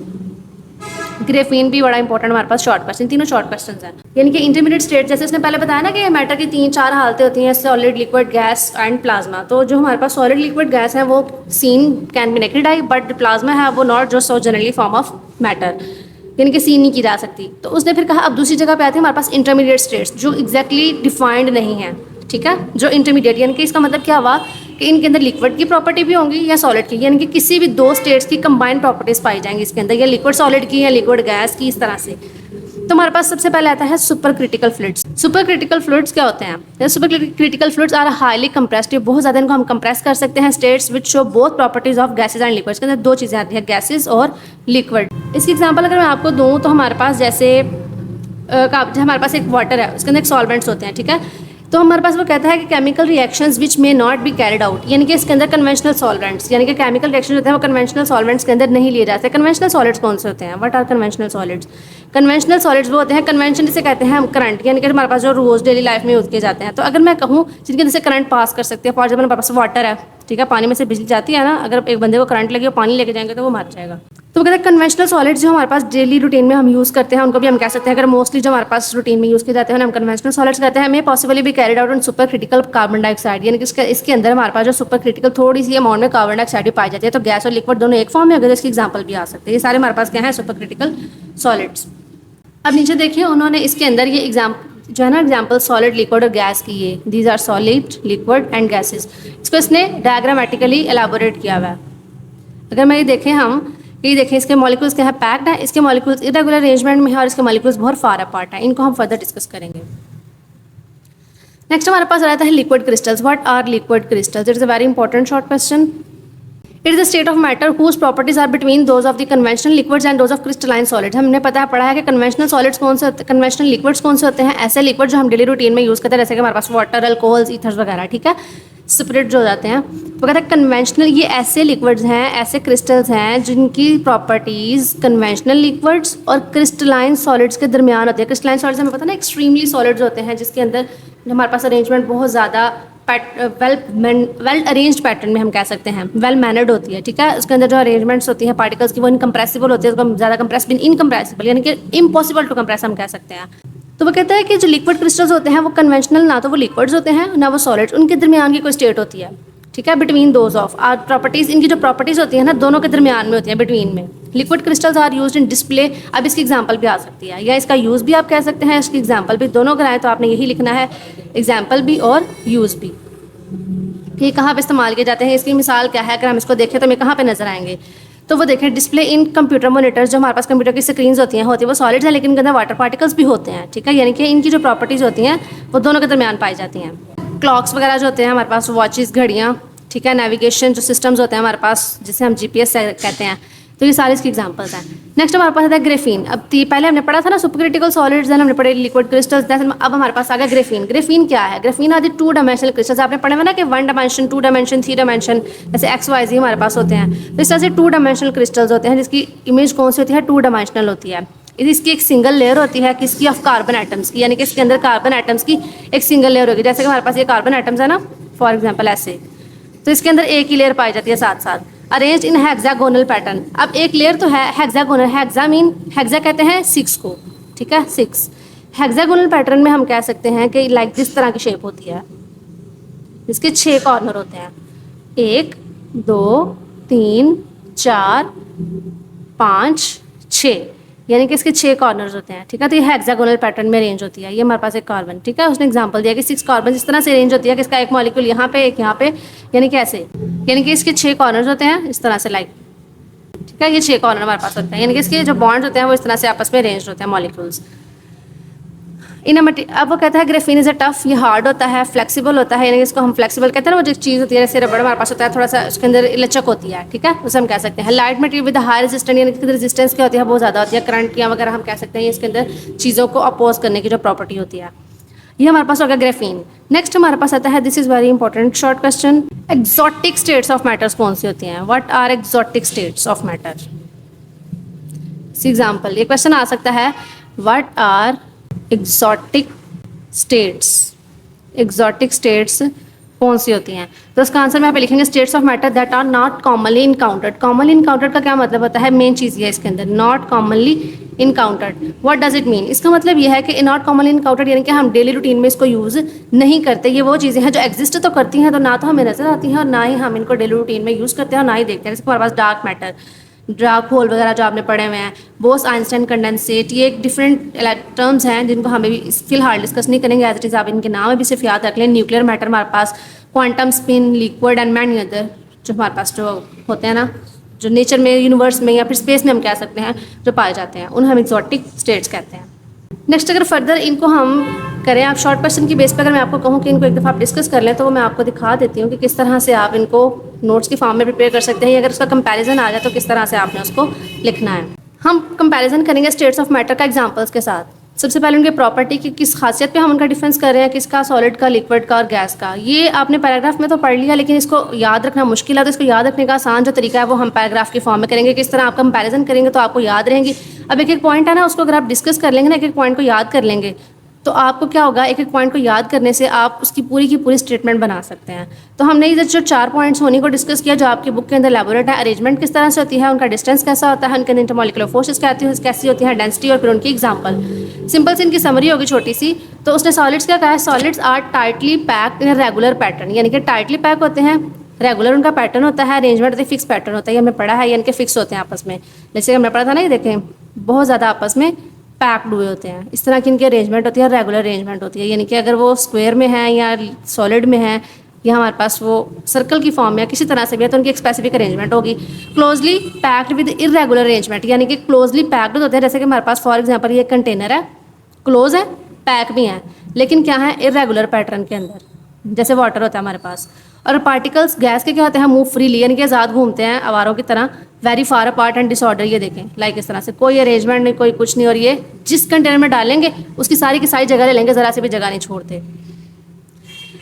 Graphene भी बड़ा इंपॉर्टेंट हमारे पास शॉर्ट क्वेश्चन, तीनों शॉर्ट क्वेश्चन हैं। यानी कि इंटरमीडिएट स्टेट, जैसे उसने पहले बताया ना कि मैटर की 3-4 हालतें होती हैं, solid, liquid, gas and plasma. तो जो हमारे पास सॉलिड, लिक्विड, गैस है वो seen can be naked eye, but plasma है वो नॉट जो so generally form of matter, यानी कि सीन नहीं की जा सकती। तो उसने फिर कहा अब दूसरी जगह पे आते हैं हमारे पास इंटरमीडिएट स्टेट्स जो एग्जैक्टली डिफाइंड नहीं है, ठीक है। जो इंटरमीडिएट, यानी कि इसका मतलब क्या हुआ कि इनके अंदर लिक्विड की प्रॉपर्टी भी होंगी या सॉलिड की, यानी कि किसी भी 2 स्टेट्स की कंबाइंड प्रॉपर्टीज पाई जाएंगी इसके अंदर, या लिक्विड सॉलिड की या लिक्विड गैस की, इस तरह से। तो हमारे पास सबसे पहले आता है super critical fluids. Super critical fluids क्या होते हैं? Super critical fluids are highly compressed, बहुत ज़्यादा इनको हम कंप्रेस कर सकते हैं। States which show both properties of gases and liquids, के अंदर दो चीज़ें आती हैं, गैसेज और लिक्विड। इसकी एग्जांपल अगर मैं आपको दूँ तो हमारे पास जैसे हमारे पास एक वाटर है, उसके अंदर एक सॉल्वेंट्स होते हैं, ठीक है। तो हमारे पास वो कहता है कि chemical reactions which may not be carried out, यानी कि इसके अंदर कन्वेंशनल सॉल्वेंट्स, यानी कि केमिकल रिएक्शन होते हैं वो कन्वेंशनल सॉल्वेंट्स के अंदर नहीं लिए जाते। कन्वेंशनल सॉलिड्स कौन से होते हैं? What are conventional solids? Conventional solids वो होते हैं, कन्वेंशन जिसे कहते हैं हम करंट, यानी कि हमारे पास जो रोज डेली लाइफ में यूज किए जाते हैं। तो अगर मैं कहूँ जिनके अंदर से करंट पास कर सकते हैं, फॉर एग्जाम्पल हमारे पास वाटर है, ठीक है, पानी में से बिजली जाती है ना, अगर एक बंदे को करंट लगे और पानी लेके जाएंगे तो वो मर जाएगा। तो वो कहते हैं कन्वेंशनल सॉलिड्स जो हमारे पास डेली रूटीन में हम यूज़ करते हैं उनको भी हम कह सकते हैं, अगर मोस्टली जो हमारे पास रूटीन में यूज़ किए जाते हैं हम कन्वेंशनल सॉलिड्स कहते हैं। हमें पॉसिबली भी carried out on super critical carbon dioxide, यानी कि इसके अंदर हमारे पास जो सुपर क्रिटिकल थोड़ी सी अमाउंट में कार्बन डाइऑक्साइड भी पाई जाती है। तो गैस और लिक्विड दोनों एक फॉर्म में, अगर इसकी एग्जाम्पल भी आ सकते हैं। ये सारे हमारे पास क्या है? Super critical solids. अब नीचे देखिए उन्होंने इसके अंदर ये एग्जाम्पल जो है ना, एग्जाम्पल सॉलिड, लिक्विड और गैस की, ये these are solid, liquid and gases. इसको इसने डायग्रामेटिकली एलाबोरेट किया हुआ है। अगर मैं ये देखें हम, ये देखें इसके मॉलिक्यूल्स क्या है? पैक्ड है, इसके मॉलिक्यूल्स इरेगुलर अरेंजमेंट में है और इसके मॉलिक्यूल्स बहुत फार अपार्ट है। इनको हम फर्दर डिस्कस करेंगे। नेक्स्ट हमारे पास रहता है liquid crystals. What are liquid crystals? It is a very important short question. It is a state of matter whose properties are between those of the conventional liquids and those of crystalline solids. हमने पढ़ा है कि कन्वेंशनल सॉलिड्स कौन से होते हैं, कन्वेंशनल लिक्विड्स कौन से होते हैं? ऐसे लिक्विड जो हम डेली रूटीन में यूज़ करते हैं, जैसे कि हमारे पास वाटर, अल्कोहल्स, ईथर्स वगैरह, ठीक है, सेपरेट जो हो जाते हैं। वो कहते हैं कन्वेंशनल, ये ऐसे लिक्विड्स हैं, ऐसे क्रिस्टल्स हैं जिनकी प्रॉपर्टीज़ कन्वेंशनल लिक्विड्स और क्रिस्टलाइन सॉलिड्स के दरमियान होती है। क्रिस्टलाइन सॉलिड्स हमें पता ना एक्सट्रीमली सॉलिड्स होते हैं, जिसके अंदर हमारे पास अरेंजमेंट बहुत ज़्यादा वेल अरेंज्ड पैटर्न में हम कह सकते हैं, वेल मैनर्ड होती है, ठीक है। उसके अंदर जो अरेंजमेंट्स होती हैं पार्टिकल्स की वो इनकम्प्रेसिबल होती है, उसको हम ज़्यादा कंप्रेस भी इनकम्प्रेसिबल, यानी कि इम्पॉसिबल टू कंप्रेस हम कह सकते हैं। तो वो कहता है कि जो लिक्विड क्रिस्टल्स होते हैं वो कन्वेंशनल, ना तो वो लिक्विड्स होते हैं ना वो सॉलिड्स, उनके दरमियान की कोई स्टेट होती है, ठीक है, between those of are properties. इनकी जो प्रॉपर्टीज होती है ना दोनों के दरमियान में होती है, बिटवीन में। Liquid crystals are used in display. अब इसकी एग्जांपल भी आ सकती है, या इसका यूज़ भी आप कह सकते हैं, इसकी एग्जांपल भी, दोनों कराएं तो आपने यही लिखना है, एग्जांपल भी और यूज़ भी। ये कहाँ पे इस्तेमाल किए जाते हैं, इसकी मिसाल क्या है, अगर हम इसको देखें तो हमें कहाँ पे नजर आएंगे? तो वो देखें डिस्प्ले इन कंप्यूटर मॉनिटर्स। जो हमारे पास कंप्यूटर की स्क्रीन्स होती हैं वो सॉलिड्स हैं, लेकिन इनके अंदर वाटर पार्टिकल्स भी होते हैं, ठीक है, यानी कि इनकी जो प्रॉपर्टीज़ होती हैं वो दोनों के दरमियान पाई जाती हैं। क्लॉक्स वगैरह जो होते हैं हमारे पास, वॉचेस, घड़ियाँ, ठीक है, नेविगेशन जो सिस्टम्स होते हैं हमारे पास, जिसे हम GPS कहते हैं, तो ये सारे इसकी एग्जांपल्स हैं। नेक्स्ट हमारे पास आता है ग्रेफीन। अब पहले हमने पढ़ा था ना सुपर क्रिटिकल सॉलिड्स, देन हमने पढ़े लिक्विड क्रिस्टल्स, देन अब हमारे पास आ गया ग्रेफीन। ग्रेफीन क्या है? ग्रेफीन आदि 2 डायमेंशनल क्रिस्टल्स। आपने पढ़ा है ना कि 1 डायमेंशन, 2 डायमेंशन, 3 डायमेंशन, जैसे XYZ हमारे पास होते हैं। तो इस तरह से 2 डायमेंशनल क्रिस्टल्स होते हैं जिसकी इमेज कौन सी होती है? 2 डायमेंशनल होती है। इसकी एक सिंगल लेयर होती है किसकी? ऑफ कार्बन एटम्स की, यानी कि इसके अंदर कार्बन एटम्स की एक सिंगल लेयर होगी। जैसे कि हमारे पास ये कार्बन एटम्स है ना, फॉर एग्जाम्पल ऐसे, तो इसके अंदर एक ही लेयर पाई जाती है साथ साथ, अरेंज इन हेक्सागोनल पैटर्न। अब एक लेयर तो है हेक्सागोनल, हेक्सा कहते हैं 6 को, ठीक है, 6 हेक्सागोनल पैटर्न में हम कह सकते हैं कि लाइक जिस तरह की शेप होती है, इसके 6 कॉर्नर होते हैं, 1 2 3 4 5 6, यानी कि इसके 6 कॉर्नर्स होते हैं, ठीक है। तो ये हेक्सागोनल पैटर्न में अरेंज होती है। ये हमारे पास एक कार्बन, ठीक है, उसने एग्जांपल दिया कि 6 कार्बन इस तरह से अरेंज होती है कि इसका एक मॉलिक्यूल यहाँ पे, एक यहाँ पे, यानी कि ऐसे, यानी कि इसके 6 कॉर्नर्स होते हैं इस तरह से, लाइक, ठीक है, ये 6 कॉर्नर हमारे पास होते हैं, यानी कि इसके जो बॉन्ड्स होते हैं वो इस तरह से आपस में अरेंज होते हैं मॉलिक्यूल्स। अब वो कहता है ग्रेफीन इज अ टफ, ये हार्ड होता है, फ्लेक्सिबल होता है, यानी इसको हम फ्लेक्सिबल कहते हैं ना, वो जो चीज़ होती है जैसे रबड़ हमारे पास होता है, थोड़ा सा उसके अंदर लचक होती है, ठीक है, उसे हम कह सकते हैं। Light material with high resistance, यानी कि रेजिस्टेंस क्या होती है? बहुत ज़्यादा होती है, करंट या वगैरह हम कह सकते हैं, इसके अंदर चीज़ों को अपोज करने की जो प्रॉपर्टी होती है, ये हमारे पास होगा ग्रेफीन। नेक्स्ट हमारे पास आता है, this is very important short question, exotic states of matters कौन सी होती हैं? What are exotic states of matter? Example, ये क्वेश्चन आ सकता है, व्हाट आर एक्सोटिक स्टेट्स कौन सी होती हैं? तो इसका आंसर में यहाँ पे लिखेंगे states of matter that are not commonly encountered. Commonly encountered का क्या मतलब होता है? मेन चीज़ ये है इसके अंदर, not commonly encountered. What does it mean? इसका मतलब ये है कि नॉट कॉमनली इनकाउंटर्ड यानी कि हम डेली रूटीन में इसको यूज़ नहीं करते। ये वो चीज़ें हैं जो एग्जिस्ट तो करती हैं, तो ना तो हमें नजर आती हैं और ना ही हम इनको डेली रूटीन में यूज़ करते हैं और ना ही देखते हैं। जैसे हमारे पास डार्क मैटर, डार्क होल वगैरह जो आपने पढ़े हुए हैं, बोस, आइंस्टाइन, कंडेंसेट, ये एक डिफरेंट टर्म्स हैं जिनको हमें भी फिलहाल डिस्कस नहीं करेंगे, एज इट इज़ आप इनके नाम भी सिर्फ याद रख लें। न्यूक्लियर मैटर हमारे पास, quantum spin, liquid and many other जो हमारे पास जो होते हैं ना, जो नेचर में, यूनिवर्स में या फिर स्पेस में हम कह सकते हैं जो पाए जाते हैं, उन्हें हम एक्सोटिक स्टेट्स कहते हैं। नेक्स्ट अगर फर्दर इनको हम करें, आप शॉर्ट क्वेश्चन की बेस पर अगर मैं आपको कहूँ कि इनको एक दफ़ा आप डिस्कस कर लें, तो वो मैं आपको दिखा देती हूँ कि किस तरह से आप इनको नोट्स की फॉर्म में प्रिपेयर कर सकते हैं, या अगर उसका कंपैरिजन आ जाए तो किस तरह से आपने उसको लिखना है। हम कंपैरिजन करेंगे स्टेट्स ऑफ मैटर का एग्जांपल्स के साथ। सबसे पहले उनके प्रॉपर्टी की किस खासियत पे हम उनका डिफरेंस कर रहे हैं, किसका, सॉलिड का, लिक्विड का और गैस का। ये आपने पैराग्राफ में तो पढ़ लिया, लेकिन इसको याद रखना मुश्किल है, तो इसको याद रखने का आसान जो तरीका है वो हम पैराग्राफ की फॉर्म में करेंगे। किस तरह आप कंपैरिजन करेंगे तो आपको याद रहेंगी। अब एक एक पॉइंट है ना, उसको अगर आप डिस्कस कर लेंगे ना, एक एक पॉइंट को याद कर लेंगे, तो आपको क्या होगा, एक एक पॉइंट को याद करने से आप उसकी पूरी की पूरी स्टेटमेंट बना सकते हैं। तो हमने इधर जो 4 पॉइंट्स होने को डिस्कस किया, जो आपकी बुक के अंदर एलैबोरेट है। अरेंजमेंट किस तरह से होती है, उनका डिस्टेंस कैसा होता है, उनके इंटरमॉलिक्यूलर फोर्सेस कैसी होती है, डेंसिटी, और फिर उनकी एग्जांपल। सिंपल सी इनकी समरी होगी छोटी सी। तो उसने सॉलिड्स क्या कहा है, solids are tightly packed in regular pattern, यानी कि टाइटली पैक होते हैं, रेगुलर उनका पैटर्न होता है, अरेंजमेंट होती है, फिक्स पैटर्न होता है। ये हमने पढ़ा है, यानी कि फिक्स होते हैं आपस में। जैसे हमने पढ़ा था ना, ये देखें बहुत ज़्यादा आपस में पैक्ड हुए होते हैं। इस तरह की इनकी अरेंजमेंट होती है, रेगुलर अरेंजमेंट होती है, यानी कि अगर वो स्क्वायर में है या सॉलिड में है या हमारे पास वो सर्कल की फॉर्म में किसी तरह से भी है, तो उनकी एक स्पेसिफिक अरेंजमेंट होगी। Closely packed with irregular arrangement, यानी कि क्लोजली पैक्ड होते हैं। जैसे कि हमारे पास फॉर एग्जांपल ये कंटेनर है, क्लोज है, पैक भी है, लेकिन क्या है, इरेगुलर पैटर्न के अंदर, जैसे वाटर होता है हमारे पास। और पार्टिकल्स गैस के क्या होते हैं, मूव फ्रीली, यानी कि आज़ाद घूमते हैं आवारों की तरह, very far apart and disorder. ये देखें लाइक इस तरह से, कोई अरेंजमेंट नहीं, कोई कुछ नहीं, और ये जिस कंटेनर में डालेंगे उसकी सारी की सारी जगह ले लेंगे, ज़रा से भी जगह नहीं छोड़ते।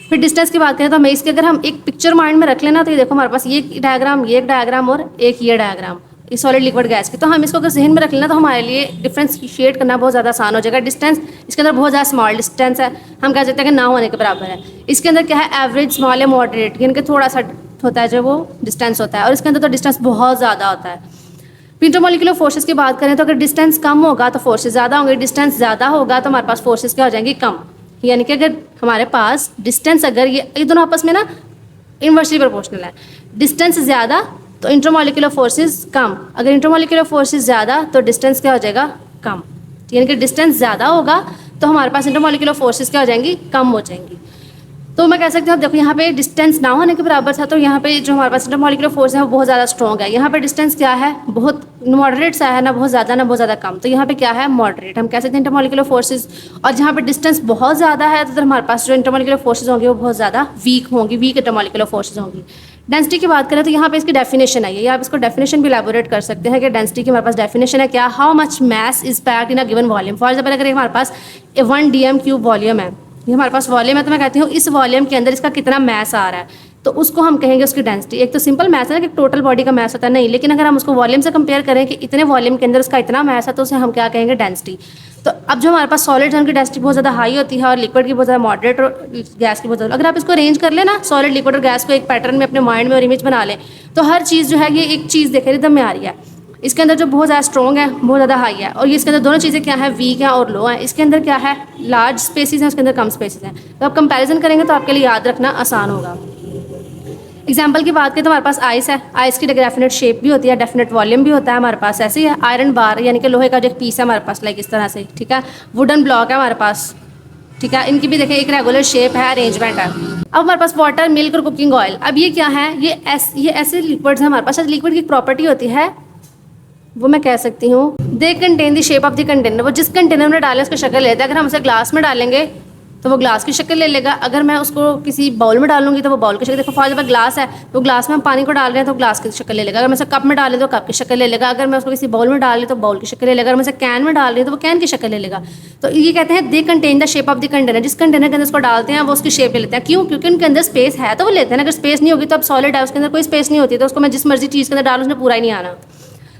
फिर डिस्टेंस की बात करें तो हमें इसके अगर हम एक पिक्चर माइंड में रख लेना, तो ये देखो हमारे पास ये डायग्राम, ये एक डायग्राम और एक ये डायग्राम, ये सॉलिड लिक्विड गैस की। तो हम इसको अगर जहन में रख लेना तो हमारे लिए डिफरेंस शेड करना बहुत ज़्यादा आसान हो जाएगा। डिस्टेंस इसके अंदर बहुत ज़्यादा स्मॉल डिस्टेंस है, हम कह सकते हैं कि ना होने के बराबर है। इसके अंदर क्या है, एवरेज, स्मॉल या मॉडरेट, यानी कि थोड़ा सा होता है जो वो डिस्टेंस होता है, और इसके अंदर तो डिस्टेंस बहुत ज़्यादा होता है। इंटरमॉलिक्यूलर फोर्सेस की बात करें तो अगर डिस्टेंस कम होगा तो फोर्सेस ज़्यादा होंगे, डिस्टेंस ज़्यादा होगा तो हमारे पास फोर्सेस क्या हो जाएंगी, कम। यानी कि अगर हमारे पास डिस्टेंस, अगर ये दोनों आपस में ना इन्वर्सली प्रोपोर्शनल है, डिस्टेंस ज़्यादा तो इंटरमॉलिक्यूलर फोर्सेस कम, अगर इंटरमॉलिक्यूलर फोर्सेस ज़्यादा तो डिस्टेंस क्या हो जाएगा, कम। यानी कि डिस्टेंस ज़्यादा होगा तो हमारे पास इंटरमॉलिक्यूलर फोर्सेस क्या हो जाएंगी, कम हो जाएंगी। तो मैं कह सकती हूँ, देखो यहाँ पे डिस्टेंस ना होने के बराबर था, तो यहाँ पे जो हमारे पास इंटरमॉलिक्यूलर फोर्स है वो बहुत ज़्यादा स्ट्रॉन्ग है। यहाँ पे डिस्टेंस क्या है, बहुत मॉडरेट सा है, ना बहुत ज़्यादा ना बहुत ज़्यादा कम, तो यहाँ पे क्या है, मॉडरेट। हम कह सकते हैं इंटरमॉलिक्यूलर फोर्सेस। और जहाँ पे डिस्टेंस बहुत ज़्यादा है तो हमारे पास जो इंटरमॉलिक्यूलर फोर्सेस होंगे वो बहुत ज़्यादा वीक होंगी, वीक इंटरमॉलिक्यूलर फोर्सेस होंगी। डेंसिटी की बात करें तो यहाँ पे इसकी डेफिनेशन है, ये आप इसको डेफिनेशन भी इलैबोरेट कर सकते हैं कि डेंसिटी की हमारे पास डेफिनेशन है क्या, how much mass is packed in a given volume. For example अगर हमारे पास 1 dm³ वॉल्यूम है, ये हमारे पास वॉल्यूम है, तो मैं कहती हूँ इस वॉल्यूम के अंदर इसका कितना मैस आ रहा है, तो उसको हम कहेंगे उसकी डेंसिटी। एक तो सिंपल मैस है ना कि टोटल बॉडी का मैस होता है, नहीं, लेकिन अगर हम उसको वॉल्यूम से कंपेयर करें कि इतने वॉल्यूम के अंदर उसका इतना मैस है, तो उसे हम क्या कहेंगे, डेंसिटी। तो अब जो हमारे पास सॉलिड है उनकी डेंसिटी बहुत ज़्यादा हाई होती है, और लिक्विड की बहुत ज़्यादा मॉडरेट, और गैस की बहुत ज़्यादा। अगर आप इसको अरेंज कर लेना, सॉलिड, लिक्विड और गैस को एक पैटर्न में अपने माइंड में और इमेज बना लें, तो हर चीज़ जो है ये एक चीज़ देखे रिदम में आ रही है। इसके अंदर जो बहुत ज़्यादा स्ट्रॉन्ग है, बहुत ज़्यादा हाई है, और ये इसके अंदर दोनों चीज़ें क्या है, वीक है और लो है। इसके अंदर क्या है, लार्ज स्पेसिस हैं, उसके अंदर कम स्पेसिस हैं। तो आप कंपैरिजन करेंगे तो आपके लिए याद रखना आसान होगा। एग्जाम्पल की बात करें तो हमारे पास आइस है, आइस की डेफिनेट शेप भी होती है, डेफिनेट वॉल्यूम भी होता है हमारे पास। ऐसे ही है आयरन बार, यानी कि लोहे का जो एक पीस है हमारे पास, लाइक इस तरह से, ठीक है। वुडन ब्लॉक है हमारे पास, ठीक है, इनकी भी देखें एक रेगुलर शेप है, अरेंजमेंट है। अब हमारे पास वाटर, मिल्क और कुकिंग ऑयल, अब ये क्या है, ये ऐसे लिक्विड्स हैं हमारे पास। लिक्विड की प्रॉपर्टी होती है, वो मैं कह सकती हूँ, they contain the shape of the container, वो जिस कंटेनर में डालें उसकी शक्ल लेता है। अगर हम उसे ग्लास में डालेंगे तो वो ग्लास की शक्ल ले लेगा, अगर मैं उसको किसी बाउल में डालूंगी तो वो बाउल की शक्ल, देखो फॉर एग्जाम्पल ग्लास है तो ग्लास में हम पानी को डाल रहे हैं तो ग्लास की शक्ल ले लेगा, अगर मैं उसे कप में डाल रही तो कप की शक्ल ले लेगा, अगर मैं उसको किसी बाउल में डाल रही तो बाउल की शक्ल ले लेगा, अगर मैं उसे कैन में डाल रही तो वो कैन की शक्ल ले लेगा। तो ये कहते हैं they contain the shape of the container, जिस कंटेनर के अंदर उसको डालते हैं वो उसकी शेप ले लेते हैं। क्यों? क्योंकि उनके अंदर स्पेस है तो वो लेते हैं। अगर स्पेस नहीं होगी तो अब सॉलिड है, उसके अंदर कोई स्पेस नहीं होती, तो उसको मैं जिस मर्जी चीज़ के अंदर डालूँ उसमें पूरा ही नहीं आना।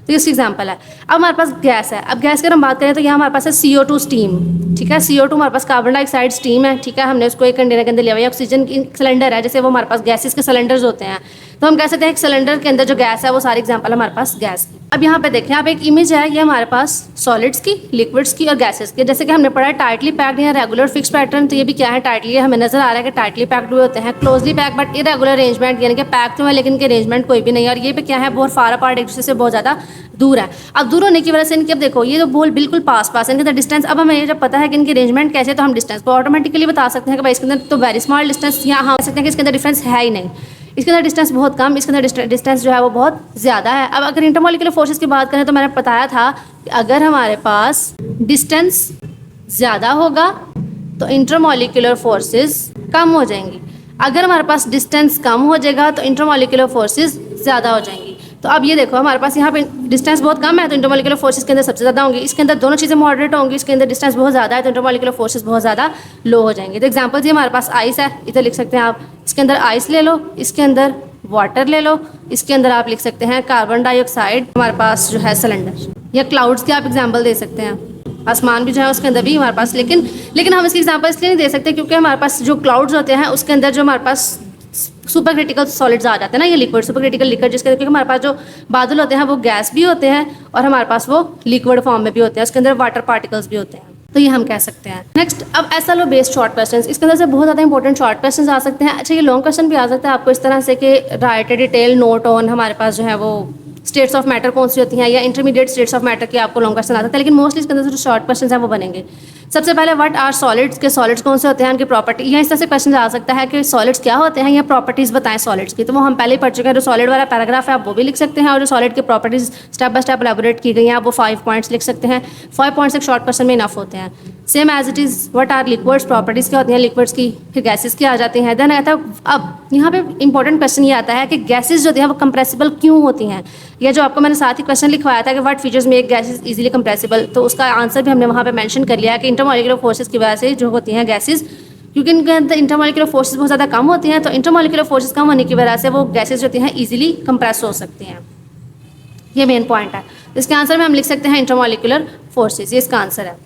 तो इसकी एग्जांपल है। अब हमारे पास गैस है, अब गैस की हम बात करें तो यहाँ हमारे पास है CO2 स्टीम, ठीक है। CO2 हमारे पास कार्बन डाइऑक्साइड स्टीम है, ठीक है। हमने उसको एक कंटेनर के अंदर लिया हुआ है। ऑक्सीजन की सिलेंडर है, जैसे वो हमारे पास गैसेस के सिलेंडर्स होते हैं, तो हम कह सकते हैं एक सिलेंडर के अंदर जो गैस है वो सारी एग्जाम्पल हमारे पास गैस की। अब यहाँ पे देखें आप, एक इमेज है, ये हमारे पास सॉलिड्स की, लिक्विड्स की और गैसेस की। जैसे कि हमने पढ़ा है टाइटली पैक्ड या रेगुलर फिक्स पैटर्न, तो ये भी क्या है, टाइटली है। हमें नजर आ रहा है कि टाइटली पैक्ड हुए होते हैं, closely pack but irregular arrangement, यानी कि पैक तो है लेकिन इनके अरेंजमेंट कोई भी नहीं है। और ये पे क्या है, बहुत फार अपार्ट, एक दूसरे से बहुत ज़्यादा दूर है। अब दूर होने की वजह से इनके, अब देखो ये तो बोल बिल्कुल पास है, इनके अंदर डिस्टेंस, अब हमें जब पता है कि इनकी अरेंजमेंट कैसे है तो हम डिस्टेंस को ऑटोमेटिकली बता सकते हैं कि भाई इसके अंदर तो वेरी स्मॉल डिस्टेंस, या हम कह सकते हैं कि इसके अंदर डिफरेंस है ही नहीं, इसके अंदर डिस्टेंस बहुत कम, इसके अंदर डिस्टेंस जो है वो बहुत ज़्यादा है। अब अगर इंटरमॉलिक्यूलर फोर्सेस की बात करें तो मैंने बताया था कि अगर हमारे पास डिस्टेंस ज़्यादा होगा तो इंटरमॉलिक्यूलर फोर्सेस कम हो जाएंगी। अगर हमारे पास डिस्टेंस कम हो जाएगा तो इंटरमॉलिक्यूलर फोर्सेस ज़्यादा हो जाएंगी। तो अब ये देखो हमारे पास यहाँ पे डिस्टेंस बहुत कम है तो इंटरमॉलिक्यूलर फोर्सेस के अंदर सबसे ज़्यादा होंगी, इसके अंदर दोनों चीज़ें मॉडरेट होंगी, इसके अंदर डिस्टेंस बहुत ज़्यादा है तो इंटरमॉलिक्यूलर फोर्सेस बहुत ज़्यादा लो हो जाएंगे। तो एग्जांपल्स ये हमारे पास आइस है, इधर लिख सकते हैं आप, इसके अंदर आइस ले लो, इसके अंदर वाटर ले लो, इसके अंदर आप लिख सकते हैं कार्बन डाइऑक्साइड, हमारे पास जो है सिलेंडर, या क्लाउड्स के आप एग्जाम्पल दे सकते हैं, आसमान भी जो है उसके अंदर भी हमारे पास। लेकिन हम इसकी एग्जांपल इसलिए नहीं दे सकते क्योंकि हमारे पास जो क्लाउड्स होते हैं उसके अंदर जो हमारे पास सुपर क्रिटिकल सॉलिड्स आ जाते हैं ना, ये लिक्विड सुपर क्रिटिकल लिक्विड, जिसके क्योंकि हमारे पास जो बादल होते हैं वो गैस भी होते हैं और हमारे पास वो लिक्विड फॉर्म में भी होते हैं, उसके अंदर वाटर पार्टिकल्स भी होते हैं, तो ये हम कह सकते हैं। नेक्स्ट, अब SLO बेस्ड शॉर्ट क्वेश्चंस, इसके अंदर से बहुत ज़्यादा इंपॉर्टेंट शॉर्ट क्वेश्चंस आ सकते हैं। अच्छा, ये लॉन्ग क्वेश्चन भी आ सकता है आपको इस तरह से कि right A detail note on हमारे पास जो है वो स्टेट्स ऑफ मैटर कौन सी होती हैं, या इंटरमीडिएट स्टेट्स ऑफ मैटर के आपको लॉन्ग क्वेश्चन आ सकता है, लेकिन मोस्टली इसके अंदर से जो शॉर्ट क्वेश्चन है वो बनेंगे। सबसे पहले व्हाट आर सॉलिड्स, के सॉलिड्स कौन से होते हैं, उनकी प्रॉपर्टी, या इस तरह से क्वेश्चन आ सकता है कि सॉलिड्स क्या होते हैं या प्रॉपर्टीज बताएं सॉलिड्स की, तो वो हम पहले ही पढ़ चुके हैं। जो सॉलिड वाला पैराग्राफ है आप वो भी लिख सकते हैं, और जो सॉलिड की properties step by step elaborate की गई हैं आप वो 5 पॉइंट्स लिख सकते हैं। 5 पॉइंट्स एक शॉर्ट क्वेश्चन में इनफ होते हैं। Same as it is what are liquids, properties क्या होती हैं लिक्विड्स की, फिर गैसेस की आ जाती हैं। देन आता है, अब यहाँ पे इंपॉर्टेंट क्वेश्चन ये आता है कि गैसेस जो होती हैं वो कंप्रेसिबल क्यों होती हैं, या जो आपको मैंने साथ ही क्वेश्चन लिखवाया था कि what features make gases easily compressible, तो उसका आंसर भी हमने वहाँ पे मेंशन कर लिया है कि इंटरमॉलिक्यूलर फोर्सेस की वजह से जो होती हैं गैसेस, क्योंकि इनके अंदर इंटरमॉलिक्यूलर फोर्सेस बहुत ज़्यादा कम होती हैं, तो इंटरमॉलिक्यूलर फोर्सेस कम होने की वजह से वो गैसेस जो होती हैं ईजिली कंप्रेस हो सकती हैं। ये मेन पॉइंट है। इसके आंसर में हम लिख सकते हैं इंटरमॉलिक्यूलर फोर्सेस, ये इसका आंसर है,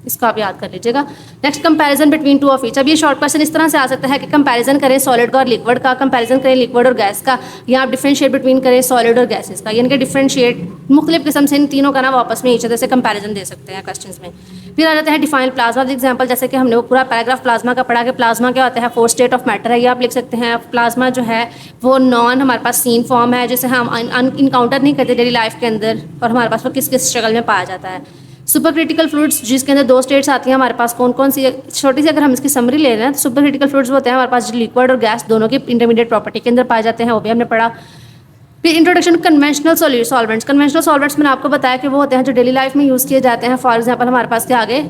इसको आप याद कर लीजिएगा। Next, comparison between two of each. अब ये शॉर्ट क्वेश्चन इस तरह से आ सकता है कि कंपैरिजन करें सॉलिड का और लिक्विड का, कंपैरिजन करें लिक्विड और गैस का, या आप डिफरेंशिएट बिटवीन करें सॉलिड और गैसेस का, यानी कि डिफरेंशिएट मुख्तलिफ किस्म से इन तीनों का ना आपस में ईच अदर से कंपैरिजन दे सकते हैं क्वेश्चंस में। फिर आ जाता है डिफाइन प्लाज्मा एग्जाम्पल, जैसे कि हमने वो पूरा पैराग्राफ प्लाज्मा का पढ़ा कि प्लाज्मा क्या होता है, 4 स्टेट ऑफ मैटर है, ये आप लिख सकते हैं। प्लाज्मा जो है वो नॉन हमारे पास सीन फॉर्म है, जिसे हम इनकाउंटर नहीं करते डेली लाइफ के अंदर, और हमारे पास वो किस किस शक्ल में पाया जाता है। सुपर क्रिटिकल फ्लूइड्स, जिसके अंदर 2 स्टेट्स आती हैं हमारे पास, कौन कौन सी, छोटी सी अगर हम इसकी समरी ले रहे हैं तो सुपर क्रिटिकल फ्लूइड्स होते हैं हमारे पास जो लिक्विड और गैस दोनों की इंटरमीडिएट प्रॉपर्टी के अंदर पाए जाते हैं, वो भी हमने पढ़ा। फिर introduction conventional solvents. Conventional solvents मैंने आपको बताया कि वो होते हैं जो डेली लाइफ में यूज़ किए जाते हैं। फॉर एग्जाम्पल हमारे पास के आगे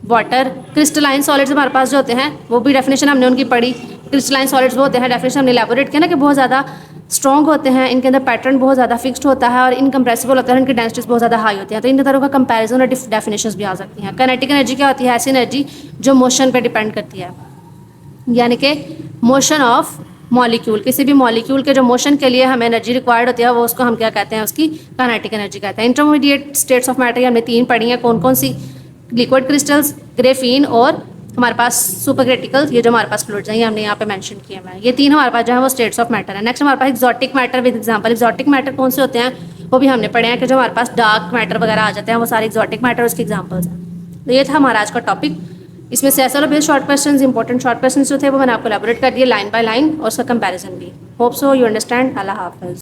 वाटर, क्रिस्टलाइन सॉलिड्स हमारे पास जो होते हैं वो भी डेफिनेशन हमने उनकी पढ़ी। क्रिस्टलाइन सॉलिड्स वो होते हैं, डेफिनेशन हमने एलैबोरेट किया ना, कि बहुत ज़्यादा स्ट्रॉन्ग होते हैं, इनके अंदर पैटर्न बहुत ज़्यादा फिक्स्ड होता है और इनकम्प्रेसिबल होता है, इनकी डेंसिटीज बहुत ज़्यादा हाई होती है। तो इन तरह का कंपैरिजन और डेफिनेशंस भी आ सकती हैं। काइनेटिक एनर्जी क्या होती है, ऐसी एनर्जी जो मोशन पे डिपेंड करती है, यानी कि मोशन ऑफ मॉलिक्यूल, किसी भी मॉलिक्यूल के जो मोशन के लिए हमें एनर्जी रिक्वायर्ड होती है वो उसको हम क्या कहते हैं, उसकी काइनेटिक एनर्जी कहते हैं। इंटरमीडिएट स्टेट्स ऑफ मैटर हमने 3 पढ़ी हैं, कौन कौन सी, लिक्विड क्रिस्टल्स, ग्रेफीन और हमारे पास सुपर क्रिटिकल, ये जो हमारे पास फ्लूइड्स हैं ये हमने यहाँ पे मेंशन किए हैं। ये 3 हमारे पास जो है वो स्टेट्स ऑफ मैटर है। नेक्स्ट हमारे पास exotic matter with example. Exotic matter कौन से होते हैं वो भी हमने पढ़े हैं, कि जो हमारे पास डार्क मैटर वगैरह आ जाते हैं वो सारे एक्सोटिक मैटर उसके एग्जाम्पल्स हैं। तो ये था हमारा आज का टॉपिक। इसमें से SLO based short questions, important short questions जो थे वो मैंने आपको एलैबोरेट कर दिए लाइन बाय लाइन, और उसका कंपैरिजन भी। Hope so you understand. अल्लाह हाफ़िज़।